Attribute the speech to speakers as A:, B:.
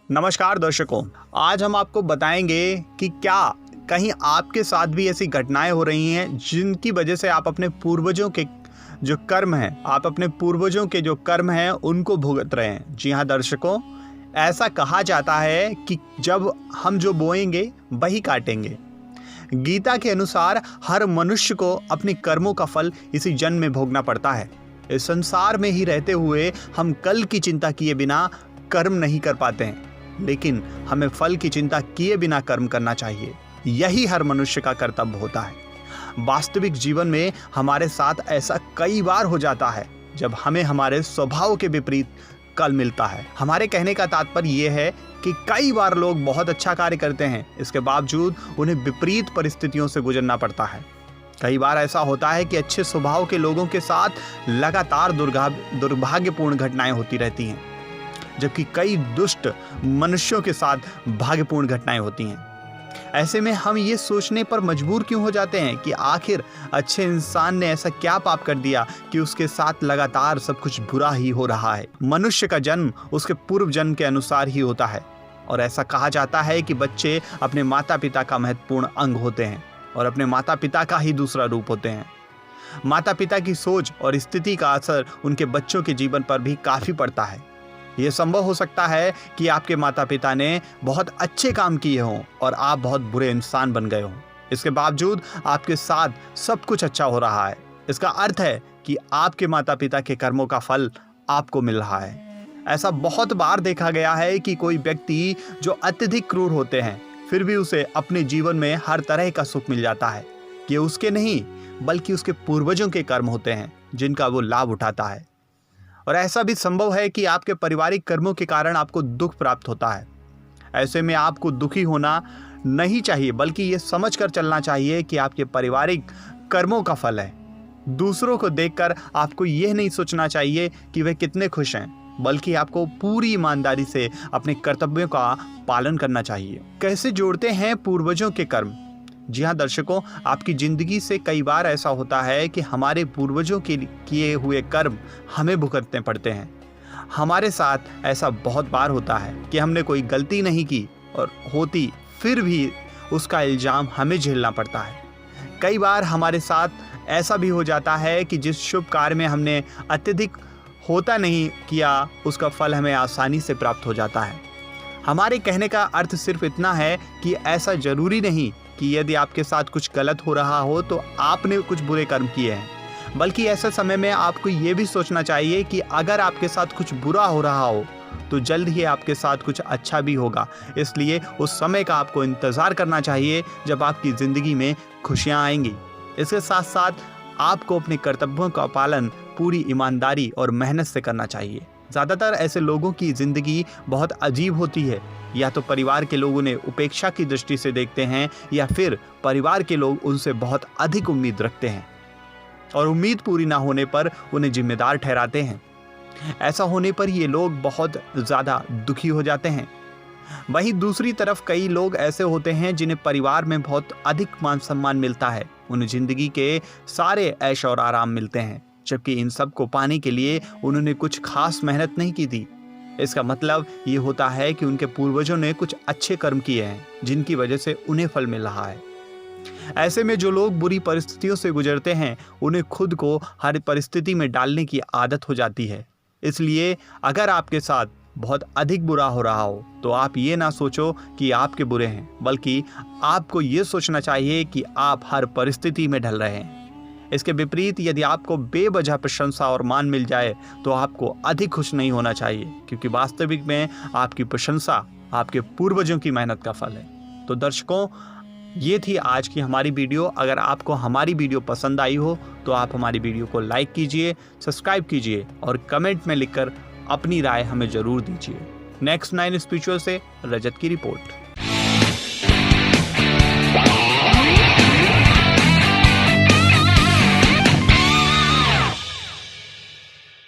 A: नमस्कार दर्शकों, आज हम आपको बताएंगे कि क्या कहीं आपके साथ भी ऐसी घटनाएं हो रही हैं जिनकी वजह से आप अपने पूर्वजों के जो कर्म हैं उनको भुगत रहे हैं। जी हाँ दर्शकों, ऐसा कहा जाता है कि जब हम जो बोएंगे वही काटेंगे। गीता के अनुसार हर मनुष्य को अपने कर्मों का फल इसी जन्म में भोगना पड़ता है। इस संसार में ही रहते हुए हम कल की चिंता किए बिना कर्म नहीं कर पाते हैं, लेकिन हमें फल की चिंता किए बिना कर्म करना चाहिए। यही हर मनुष्य का कर्तव्य होता है। वास्तविक जीवन में हमारे साथ ऐसा कई बार हो जाता है जब हमें हमारे स्वभाव के विपरीत कल मिलता है। हमारे कहने का तात्पर्य यह है कि कई बार लोग बहुत अच्छा कार्य करते हैं, इसके बावजूद उन्हें विपरीत परिस्थितियों से गुजरना पड़ता है। कई बार ऐसा होता है कि अच्छे स्वभाव के लोगों के साथ लगातार दुर्भाग्यपूर्ण घटनाएं होती रहती हैं, जबकि कई दुष्ट मनुष्यों के साथ भाग्यपूर्ण घटनाएं होती हैं। ऐसे में हम ये सोचने पर मजबूर क्यों हो जाते हैं कि आखिर अच्छे इंसान ने ऐसा क्या पाप कर दिया कि उसके साथ लगातार सब कुछ बुरा ही हो रहा है। मनुष्य का जन्म उसके पूर्व जन्म के अनुसार ही होता है, और ऐसा कहा जाता है कि बच्चे अपने माता पिता का महत्वपूर्ण अंग होते हैं और अपने माता पिता का ही दूसरा रूप होते हैं। माता पिता की सोच और स्थिति का असर उनके बच्चों के जीवन पर भी काफी पड़ता है। यह संभव हो सकता है कि आपके माता पिता ने बहुत अच्छे काम किए हों और आप बहुत बुरे इंसान बन गए हों। इसके बावजूद आपके साथ सब कुछ अच्छा हो रहा है। इसका अर्थ है कि आपके माता पिता के कर्मों का फल आपको मिल रहा है। ऐसा बहुत बार देखा गया है कि कोई व्यक्ति जो अत्यधिक क्रूर होते हैं, फिर भी उसे अपने जीवन में हर तरह का सुख मिल जाता है। ये उसके नहीं बल्कि उसके पूर्वजों के कर्म होते हैं जिनका वो लाभ उठाता है। और ऐसा भी संभव है कि आपके पारिवारिक कर्मों के कारण आपको दुख प्राप्त होता है। ऐसे में आपको दुखी होना नहीं चाहिए, बल्कि ये समझकर चलना चाहिए कि आपके पारिवारिक कर्मों का फल है। दूसरों को देखकर आपको यह नहीं सोचना चाहिए कि वे कितने खुश हैं, बल्कि आपको पूरी ईमानदारी से अपने कर्तव्यों का पालन करना चाहिए। कैसे जोड़ते हैं पूर्वजों के कर्म? जी हाँ दर्शकों, आपकी जिंदगी से कई बार ऐसा होता है कि हमारे पूर्वजों के किए हुए कर्म हमें भुगतने पड़ते हैं। हमारे साथ ऐसा बहुत बार होता है कि हमने कोई गलती नहीं की और होती फिर भी उसका इल्जाम हमें झेलना पड़ता है। कई बार हमारे साथ ऐसा भी हो जाता है कि जिस शुभ कार्य में हमने अत्यधिक होता नहीं किया, उसका फल हमें आसानी से प्राप्त हो जाता है। हमारे कहने का अर्थ सिर्फ इतना है कि ऐसा जरूरी नहीं कि यदि आपके साथ कुछ गलत हो रहा हो तो आपने कुछ बुरे कर्म किए हैं, बल्कि ऐसे समय में आपको ये भी सोचना चाहिए कि अगर आपके साथ कुछ बुरा हो रहा हो तो जल्द ही आपके साथ कुछ अच्छा भी होगा। इसलिए उस समय का आपको इंतज़ार करना चाहिए जब आपकी ज़िंदगी में खुशियाँ आएंगी। इसके साथ साथ आपको अपने कर्तव्यों का पालन पूरी ईमानदारी और मेहनत से करना चाहिए। ज़्यादातर ऐसे लोगों की ज़िंदगी बहुत अजीब होती है। या तो परिवार के लोग उन्हें उपेक्षा की दृष्टि से देखते हैं, या फिर परिवार के लोग उनसे बहुत अधिक उम्मीद रखते हैं और उम्मीद पूरी ना होने पर उन्हें जिम्मेदार ठहराते हैं। ऐसा होने पर ये लोग बहुत ज़्यादा दुखी हो जाते हैं। वहीं दूसरी तरफ कई लोग ऐसे होते हैं जिन्हें परिवार में बहुत अधिक मान सम्मान मिलता है। उन्हें ज़िंदगी के सारे ऐश और आराम मिलते हैं, जबकि इन सब को पाने के लिए उन्होंने कुछ खास मेहनत नहीं की थी। इसका मतलब ये होता है कि उनके पूर्वजों ने कुछ अच्छे कर्म किए हैं जिनकी वजह से उन्हें फल मिल रहा है। ऐसे में जो लोग बुरी परिस्थितियों से गुजरते हैं, उन्हें खुद को हर परिस्थिति में डालने की आदत हो जाती है। इसलिए अगर आपके साथ बहुत अधिक बुरा हो रहा हो तो आप ये ना सोचो कि आपके बुरे हैं, बल्कि आपको ये सोचना चाहिए कि आप हर परिस्थिति में ढल रहे हैं। इसके विपरीत यदि आपको बेवजह प्रशंसा और मान मिल जाए तो आपको अधिक खुश नहीं होना चाहिए, क्योंकि वास्तविक में आपकी प्रशंसा आपके पूर्वजों की मेहनत का फल है। तो दर्शकों, ये थी आज की हमारी वीडियो। अगर आपको हमारी वीडियो पसंद आई हो तो आप हमारी वीडियो को लाइक कीजिए, सब्सक्राइब कीजिए और कमेंट में लिखकर अपनी राय हमें ज़रूर दीजिए। नेक्स्ट 9 स्पिरिचुअल से रजत की रिपोर्ट।